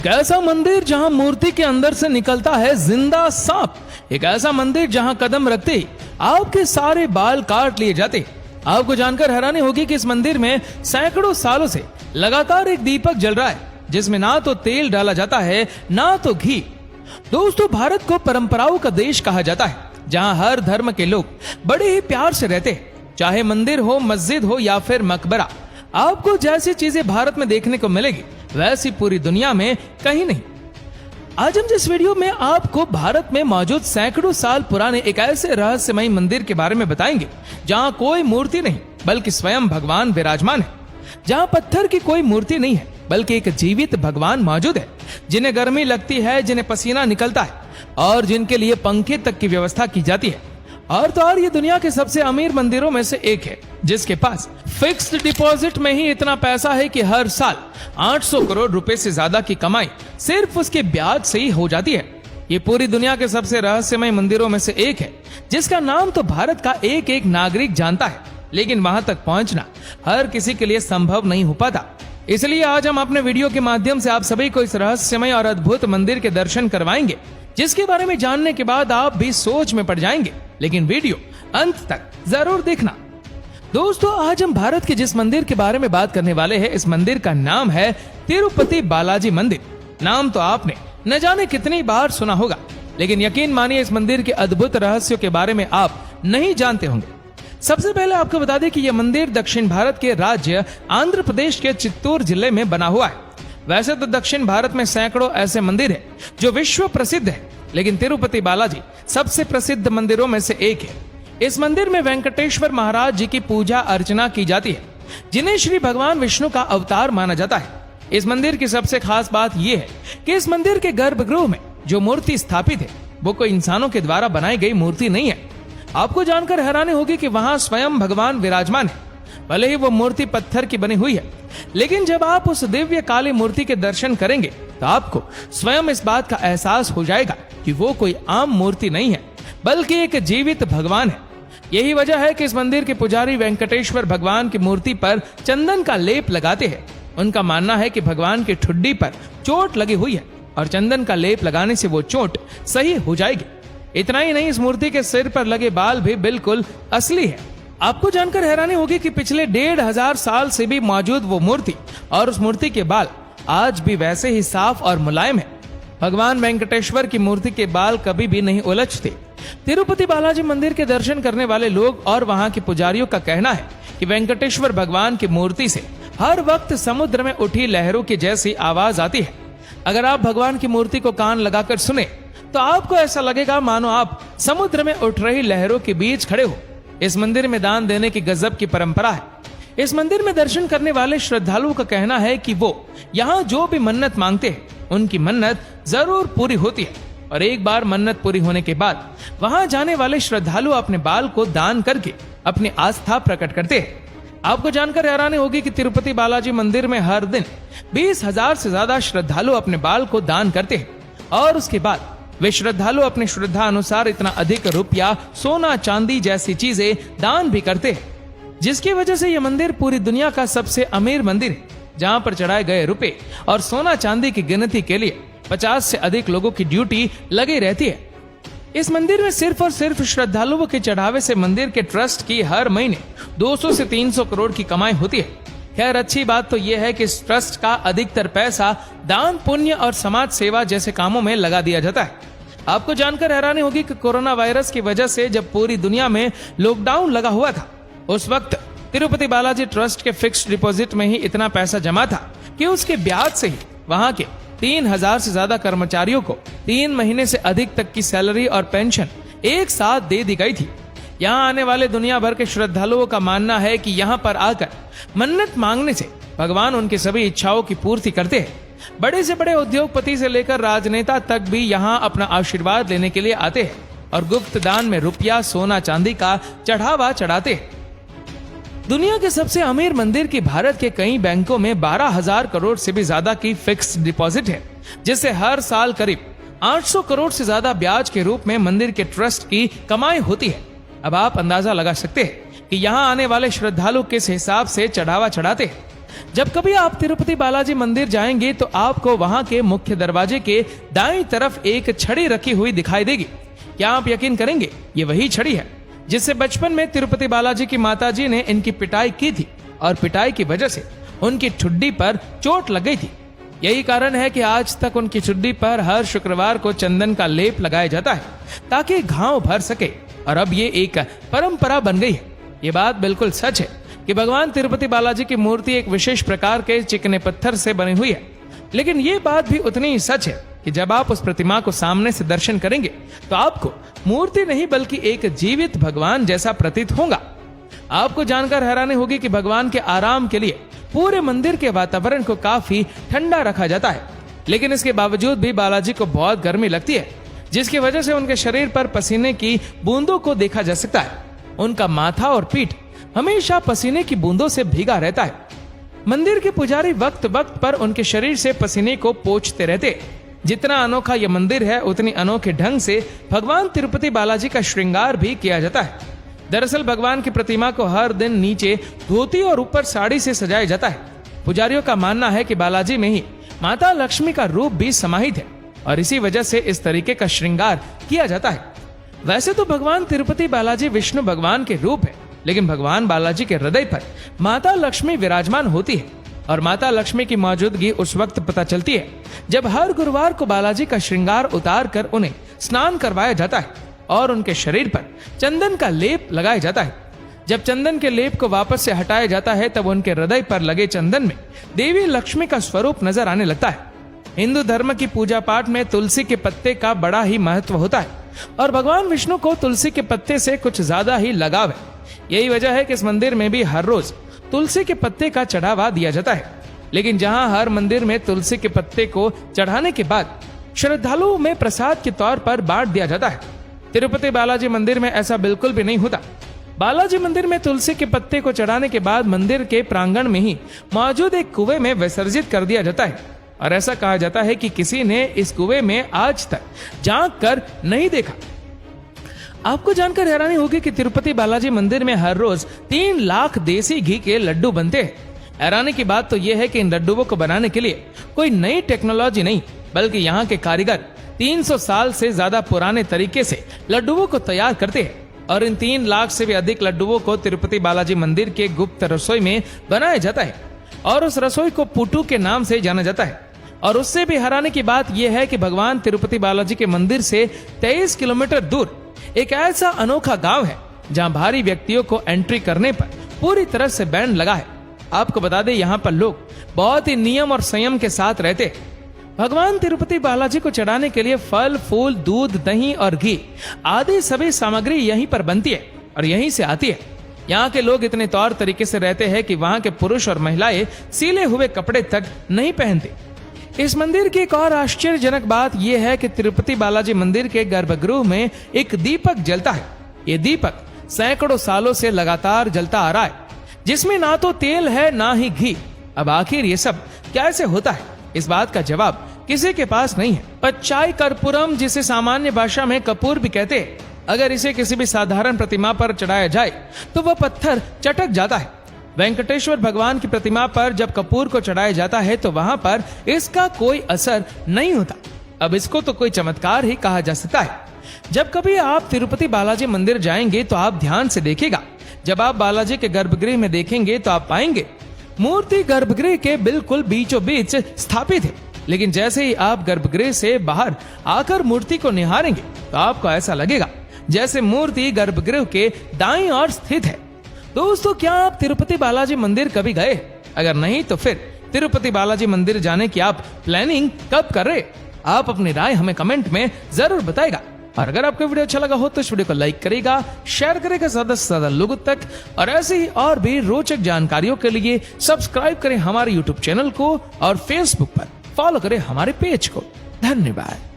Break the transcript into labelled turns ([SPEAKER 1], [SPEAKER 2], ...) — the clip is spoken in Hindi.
[SPEAKER 1] कैसा मंदिर जहां मूर्ति के अंदर से निकलता है जिंदा सांप। एक ऐसा मंदिर जहां कदम रखते ही आपके सारे बाल काट लिए जाते। आपको जानकर हैरानी होगी कि इस मंदिर में सैकड़ों सालों से लगातार एक दीपक जल रहा है, जिसमें ना तो तेल डाला जाता है ना तो घी। दोस्तों, भारत को परंपराओं का देश कहा जाता है, जहां हर धर्म के लोग बड़े ही प्यार से रहते हैं, चाहे मंदिर हो, मस्जिद हो या फिर मकबरा। आपको जैसी चीजें भारत में देखने को मिलेगी वैसी पूरी दुनिया में कहीं नहीं। आज हम जिस वीडियो में आपको भारत में मौजूद सैकड़ों साल पुराने एक ऐसे रहस्यमय मंदिर के बारे में बताएंगे जहां कोई मूर्ति नहीं बल्कि स्वयं भगवान विराजमान है, जहां पत्थर की कोई मूर्ति नहीं है बल्कि एक जीवित भगवान मौजूद है, जिन्हें गर्मी लगती है, जिन्हें पसीना निकलता है और जिनके लिए पंखे तक की व्यवस्था की जाती है। और तो और ये दुनिया के सबसे अमीर मंदिरों में से एक है, जिसके पास फिक्स्ड डिपॉजिट में ही इतना पैसा है कि हर साल 800 करोड़ रुपए से ज्यादा की कमाई सिर्फ उसके ब्याज से ही हो जाती है। ये पूरी दुनिया के सबसे रहस्यमय मंदिरों में से एक है, जिसका नाम तो भारत का एक एक नागरिक जानता है, लेकिन वहां तक पहुंचना हर किसी के लिए संभव नहीं हो पाता। इसलिए आज हम अपने वीडियो के माध्यम से आप सभी को इस रहस्यमय और अद्भुत मंदिर के दर्शन करवाएंगे, जिसके बारे में जानने के बाद आप भी सोच में पड़ जाएंगे। लेकिन वीडियो अंत तक जरूर देखना। दोस्तों, आज हम भारत के जिस मंदिर के बारे में बात करने वाले हैं, इस मंदिर का नाम है तिरुपति बालाजी मंदिर। नाम तो आपने न जाने कितनी बार सुना होगा, लेकिन यकीन मानिए इस मंदिर के अद्भुत रहस्यों के बारे में आप नहीं जानते होंगे। सबसे पहले आपको बता दें कि यह मंदिर दक्षिण भारत के राज्य आंध्र प्रदेश के चित्तूर जिले में बना हुआ है। वैसे तो दक्षिण भारत में सैकड़ों ऐसे मंदिर हैं जो विश्व प्रसिद्ध है, लेकिन तिरुपति बालाजी सबसे प्रसिद्ध मंदिरों में से एक है। इस मंदिर में वेंकटेश्वर महाराज जी की पूजा अर्चना की जाती है, जिन्हें श्री भगवान विष्णु का अवतार माना जाता है। इस मंदिर की सबसे खास बात यह है कि इस मंदिर के गर्भगृह में जो मूर्ति स्थापित है वो कोई इंसानों के द्वारा बनाई गई मूर्ति नहीं है। आपको जानकर हैरानी होगी कि वहां स्वयं भगवान विराजमान है। भले ही वो मूर्ति पत्थर की बनी हुई है, लेकिन जब आप उस दिव्य काली मूर्ति के दर्शन करेंगे तो आपको स्वयं इस बात का एहसास हो जाएगा कि वो कोई आम मूर्ति नहीं है, बल्कि एक जीवित भगवान है। यही वजह है कि इस मंदिर के पुजारी वेंकटेश्वर भगवान की मूर्ति पर चंदन का लेप लगाते हैं। उनका मानना है कि भगवान की ठुड्डी पर चोट लगी हुई है और चंदन का लेप लगाने से वो चोट सही हो जाएगी। इतना ही नहीं, इस मूर्ति के सिर पर लगे बाल भी बिल्कुल असली है। आपको जानकर हैरानी होगी कि पिछले 1500 साल से भी मौजूद वो मूर्ति और उस मूर्ति के बाल आज भी वैसे ही साफ और मुलायम है। भगवान वेंकटेश्वर की मूर्ति के बाल कभी भी नहीं उलझते। तिरुपति बालाजी मंदिर के दर्शन करने वाले लोग और वहां के पुजारियों का कहना है कि वेंकटेश्वर भगवान की मूर्ति से हर वक्त समुद्र में उठी लहरों की जैसी आवाज आती है। अगर आप भगवान की मूर्ति को कान लगाकर सुने तो आपको ऐसा लगेगा मानो आप समुद्र में उठ रही लहरों के बीच खड़े हो। इस मंदिर में दान देने की गजब की परंपरा है। इस मंदिर में दर्शन करने वाले श्रद्धालुओं का कहना है कि वो यहाँ जो भी मन्नत मांगते हैं उनकी मन्नत जरूर पूरी होती है, और एक बार मन्नत पूरी होने के बाद वहां जाने वाले श्रद्धालु अपने बाल को दान करके अपनी आस्था प्रकट करते हैं। आपको जानकर हैरानी होगी कि तिरुपति बालाजी मंदिर में हर दिन 20,000 से ज्यादा श्रद्धालु अपने बाल को दान करते हैं, और उसके बाद वे श्रद्धालु अपनी श्रद्धा अनुसार इतना अधिक रुपया, सोना, चांदी जैसी चीजें दान भी करते हैं, जिसकी वजह से यह मंदिर पूरी दुनिया का सबसे अमीर मंदिर है, जहां पर चढ़ाए गए रुपए और सोना चांदी की गिनती के लिए 50 से अधिक लोगों की ड्यूटी लगी रहती है। इस मंदिर में सिर्फ और सिर्फ श्रद्धालुओं के चढ़ावे से मंदिर के ट्रस्ट की हर महीने 200 से 300 करोड़ की कमाई होती है। खैर, अच्छी बात तो यह है कि इस ट्रस्ट का अधिकतर पैसा दान, पुण्य और समाज सेवा जैसे कामों में लगा दिया जाता है। आपको जानकर हैरानी होगी कि कोरोना वायरस की वजह से जब पूरी दुनिया में लॉकडाउन लगा हुआ था, उस वक्त तिरुपति बालाजी ट्रस्ट के फिक्स्ड डिपॉजिट में ही इतना पैसा जमा था कि उसके ब्याज से ही वहां के 3000 से ज्यादा कर्मचारियों को 3 महीने से अधिक तक की सैलरी और पेंशन एक साथ दे दी गई थी। यहाँ आने वाले दुनिया भर के श्रद्धालुओं का मानना है कि यहाँ पर आकर मन्नत मांगने से भगवान उनकी सभी इच्छाओं की पूर्ति करते हैं। बड़े से बड़े उद्योगपति से लेकर राजनेता तक भी यहाँ अपना आशीर्वाद लेने के लिए आते हैं और गुप्त दान में रुपया, सोना, चांदी का चढ़ावा चढ़ाते हैं। दुनिया के सबसे अमीर मंदिर की भारत के कई बैंकों में 12,000 करोड़ से भी ज्यादा की फिक्स्ड डिपॉजिट है, जिससे हर साल करीब 800 करोड़ से ज्यादा ब्याज के रूप में मंदिर के ट्रस्ट की कमाई होती है। अब आप अंदाजा लगा सकते हैं कि यहाँ आने वाले श्रद्धालु किस हिसाब से चढ़ावा चढ़ाते हैं। जब कभी आप तिरुपति बालाजी मंदिर जाएंगे तो आपको वहां के मुख्य दरवाजे के दाईं तरफ एक छड़ी रखी हुई दिखाई देगी। क्या आप यकीन करेंगे, ये वही छड़ी है जिससे बचपन में तिरुपति बालाजी की माताजी ने इनकी पिटाई की थी और पिटाई की वजह से उनकी ठुड्डी पर चोट लग गई थी। यही कारण है कि आज तक उनकी ठुड्डी पर हर शुक्रवार को चंदन का लेप लगाया जाता है ताकि घाव भर सके, और अब ये एक परंपरा बन गई है। ये बात बिल्कुल सच है कि भगवान तिरुपति बालाजी की मूर्ति एक विशेष प्रकार के चिकने पत्थर से बनी हुई है, लेकिन ये बात भी उतनी ही सच है कि जब आप उस प्रतिमा को सामने से दर्शन करेंगे तो आपको मूर्ति नहीं बल्कि एक जीवित भगवान जैसा प्रतीत होगा। आपको जानकर हैरानी होगी कि भगवान के आराम के लिए पूरे मंदिर के वातावरण को काफी ठंडा रखा जाता है, लेकिन इसके बावजूद भी बालाजी को बहुत गर्मी लगती है, जिसकी वजह से उनके शरीर पर पसीने की बूंदों को देखा जा सकता है। उनका माथा और पीठ हमेशा पसीने की बूंदों से भीगा रहता है। मंदिर के पुजारी वक्त वक्त पर उनके शरीर से पसीने को पोंछते रहते। जितना अनोखा यह मंदिर है, उतनी अनोखे ढंग से भगवान तिरुपति बालाजी का श्रृंगार भी किया जाता है। दरअसल भगवान की प्रतिमा को हर दिन नीचे धोती और ऊपर साड़ी से सजाया जाता है। पुजारियों का मानना है कि बालाजी में ही माता लक्ष्मी का रूप भी समाहित है और इसी वजह से इस तरीके का श्रृंगार किया जाता है। वैसे तो भगवान तिरुपति बालाजी विष्णु भगवान के रूप है, लेकिन भगवान बालाजी के हृदय पर माता लक्ष्मी विराजमान होती है और माता लक्ष्मी की मौजूदगी उस वक्त पता चलती है जब हर गुरुवार को बालाजी का श्रृंगार उतार कर उन्हें स्नान करवाया जाता है और उनके शरीर पर चंदन का लेप लगाया जाता है। जब चंदन के लेप को वापस से हटाया जाता है तब उनके हृदय पर लगे चंदन में देवी लक्ष्मी का स्वरूप नजर आने लगता है। हिंदू धर्म की पूजा पाठ में तुलसी के पत्ते का बड़ा ही महत्व होता है और भगवान विष्णु को तुलसी के पत्ते से कुछ ज्यादा ही लगाव है। यही वजह है कि इस मंदिर में भी हर रोज तुलसी के पत्ते का चढ़ावा दिया जाता है, लेकिन जहां हर मंदिर में तुलसी के पत्ते को चढ़ाने के बाद श्रद्धालुओं में प्रसाद के तौर पर बांट दिया जाता है, तिरुपति बालाजी मंदिर में ऐसा बिल्कुल भी नहीं होता। बालाजी मंदिर में तुलसी के पत्ते को चढ़ाने के बाद मंदिर के प्रांगण में ही मौजूद एक कुएं में विसर्जित कर दिया जाता है और ऐसा कहा जाता है कि किसी ने इस कुएं में आज तक झांक कर नहीं देखा। आपको जानकर हैरानी होगी कि तिरुपति बालाजी मंदिर में हर रोज 3 लाख देसी घी के लड्डू बनते हैं। हैरानी की बात तो यह है कि इन लड्डुओं को बनाने के लिए कोई नई टेक्नोलॉजी नहीं, बल्कि यहाँ के कारीगर 300 साल से ज्यादा पुराने तरीके से लड्डुओं को तैयार करते हैं और इन 3 लाख से भी अधिक लड्डुओं को तिरुपति बालाजी मंदिर के गुप्त रसोई में बनाया जाता है और उस रसोई को पुटू के नाम से जाना जाता है। और उससे भी हैरानी की बात यह है कि भगवान तिरुपति बालाजी के मंदिर से 23 किलोमीटर दूर एक ऐसा अनोखा गांव है जहां भारी व्यक्तियों को एंट्री करने पर पूरी तरह से बैन लगा है। आपको बता दें, यहाँ पर लोग बहुत ही नियम और संयम के साथ रहते हैं। भगवान तिरुपति बालाजी को चढ़ाने के लिए फल, फूल, दूध, दही और घी आदि सभी सामग्री यहीं पर बनती है और यहीं से आती है। यहाँ के लोग इतने तौर तरीके से रहते हैं कि वहाँ के पुरुष और महिलाएं सीले हुए कपड़े तक नहीं पहनते। इस मंदिर की एक और आश्चर्यजनक बात यह है कि तिरुपति बालाजी मंदिर के गर्भगृह में एक दीपक जलता है। ये दीपक सैकड़ों सालों से लगातार जलता आ रहा है, जिसमें ना तो तेल है ना ही घी। अब आखिर ये सब कैसे होता है, इस बात का जवाब किसी के पास नहीं है। पच्चाई कर्पूरम, जिसे सामान्य भाषा में कपूर भी कहते हैं, अगर इसे किसी भी साधारण प्रतिमा पर चढ़ाया जाए तो वह पत्थर चटक जाता है। वेंकटेश्वर भगवान की प्रतिमा पर जब कपूर को चढ़ाया जाता है तो वहां पर इसका कोई असर नहीं होता। अब इसको तो कोई चमत्कार ही कहा जा सकता है। जब कभी आप तिरुपति बालाजी मंदिर जाएंगे तो आप ध्यान से देखिएगा। जब आप बालाजी के गर्भगृह में देखेंगे तो आप पाएंगे मूर्ति गर्भगृह के बिल्कुल बीचों बीच स्थापित है, लेकिन जैसे ही आप गर्भगृह से बाहर आकर मूर्ति को निहारेंगे तो आपको ऐसा लगेगा जैसे मूर्ति गर्भगृह के दाईं ओर स्थित है। दोस्तों, क्या आप तिरुपति बालाजी मंदिर कभी गए? अगर नहीं तो फिर तिरुपति बालाजी मंदिर जाने की आप प्लानिंग कब कर रहे? आप अपनी राय हमें कमेंट में जरूर बताएगा। और अगर आपको वीडियो अच्छा लगा हो तो इस वीडियो को लाइक करेगा, शेयर करेगा ज्यादा से ज्यादा लोगों तक, और ऐसे ही और भी रोचक जानकारियों के लिए सब्सक्राइब करें हमारे यूट्यूब चैनल को और फेसबुक पर फॉलो करें हमारे पेज को। धन्यवाद।